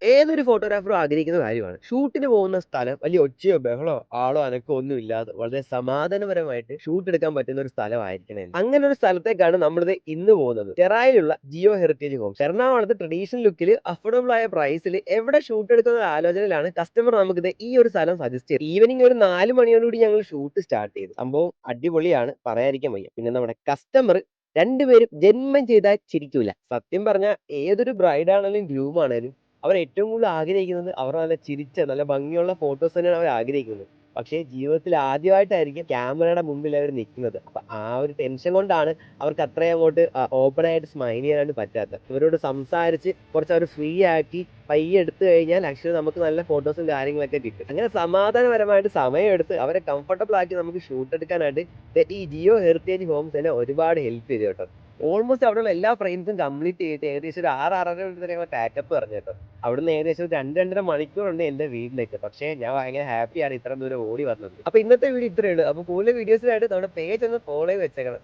ഏതൊരു ഫോട്ടോഗ്രാഫറും ആഗ്രഹിക്കുന്ന കാര്യമാണ്. ഷൂട്ടിന് പോകുന്ന സ്ഥലം വലിയ ഒച്ചയോ, ബഹളോ, ആളോ അനക്കോ ഒന്നും ഇല്ലാതെ വളരെ സമാധാനപരമായിട്ട് ഷൂട്ട് എടുക്കാൻ പറ്റുന്ന ഒരു സ്ഥലമായിരിക്കണം എന്ന്. അങ്ങനെ ഒരു സ്ഥലത്തേക്കാണ് നമ്മളിത് ഇന്ന് പോകുന്നത്. ചെറായിലുള്ള ജിയോ ഹെറിറ്റേജ് ഹോംസ്. എറണാകുളത്ത് ട്രഡീഷണൽ ലുക്കിൽ അഫോർഡബിൾ ആയ പ്രൈസിൽ എവിടെ ഷൂട്ട് എടുക്കുന്ന ആലോചനയിലാണ് കസ്റ്റമർ നമുക്കിത് ഈ ഒരു സ്ഥലം സജസ്റ്റ് ചെയ്തത്. ഈവനിങ് ഒരു 4 മണിയോടുകൂടി ഞങ്ങൾ ഷൂട്ട് സ്റ്റാർട്ട് ചെയ്തു. സംഭവം അടിപൊളിയാണ്, പറയാതിരിക്കാൻ വയ്യ. പിന്നെ നമ്മുടെ കസ്റ്റമർ രണ്ടുപേരും ജന്മം ചെയ്താൽ ചിരിക്കൂല. സത്യം പറഞ്ഞാൽ ഏതൊരു ബ്രൈഡ് ആണെങ്കിലും ഗ്രൂം ആണേലും അവർ ഏറ്റവും കൂടുതൽ ആഗ്രഹിക്കുന്നത് അവർ നല്ല ചിരിച്ച നല്ല ഭംഗിയുള്ള ഫോട്ടോസ് തന്നെയാണ് അവർ ആഗ്രഹിക്കുന്നത്. പക്ഷേ ജീവിതത്തിൽ ആദ്യമായിട്ടായിരിക്കും ക്യാമറയുടെ മുമ്പിൽ അവർ നിൽക്കുന്നത്. അപ്പൊ ആ ഒരു ടെൻഷൻ കൊണ്ടാണ് അവർക്ക് അത്രയും അങ്ങോട്ട് ഓപ്പൺ ആയിട്ട് സ്മൈൽ ചെയ്യാനായിട്ട് പറ്റാത്തത്. ഇവരോട് സംസാരിച്ച് കുറച്ച് അവർ ഫ്രീ ആക്കി പയ്യെ എടുത്തു കഴിഞ്ഞാൽ ആക്ച്വലി നമുക്ക് നല്ല ഫോട്ടോസും കാര്യങ്ങളൊക്കെ കിട്ടും. അങ്ങനെ സമാധാനപരമായിട്ട് സമയമെടുത്ത് അവരെ കംഫർട്ടബിൾ ആക്കി നമുക്ക് ഷൂട്ട് എടുക്കാനായിട്ട് ഈ ജിയോ ഹെറിറ്റേജ് ഹോംസ് തന്നെ ഒരുപാട് ഹെൽപ്പ് ചെയ്തു കേട്ടോ. ഓൾമോസ്റ്റ് അവിടെയുള്ള എല്ലാ ഫ്രെയിംസും കംപ്ലീറ്റ് ചെയ്തിട്ട് ഏകദേശം ഒരു 6-6:30 പാക്കപ്പ് പറഞ്ഞു കേട്ടോ. അവിടുന്ന് ഏകദേശം ഒരു 2-2.5 മണിക്കൂറുണ്ട് എന്റെ വീട്ടിലേക്ക്. പക്ഷേ ഞാൻ ഭയങ്കര ഹാപ്പിയാണ് ഇത്രയും ദൂരം ഓടി വന്നത്. അപ്പൊ ഇന്നത്തെ വീഡിയോ ഇത്രയേ ഉള്ളൂ. അപ്പൊ കൂടുതൽ വീഡിയോസിനായിട്ട് നമ്മുടെ പേജ് ഒന്ന് ഫോളോ ചെയ്ത് വെച്ചേക്കണം.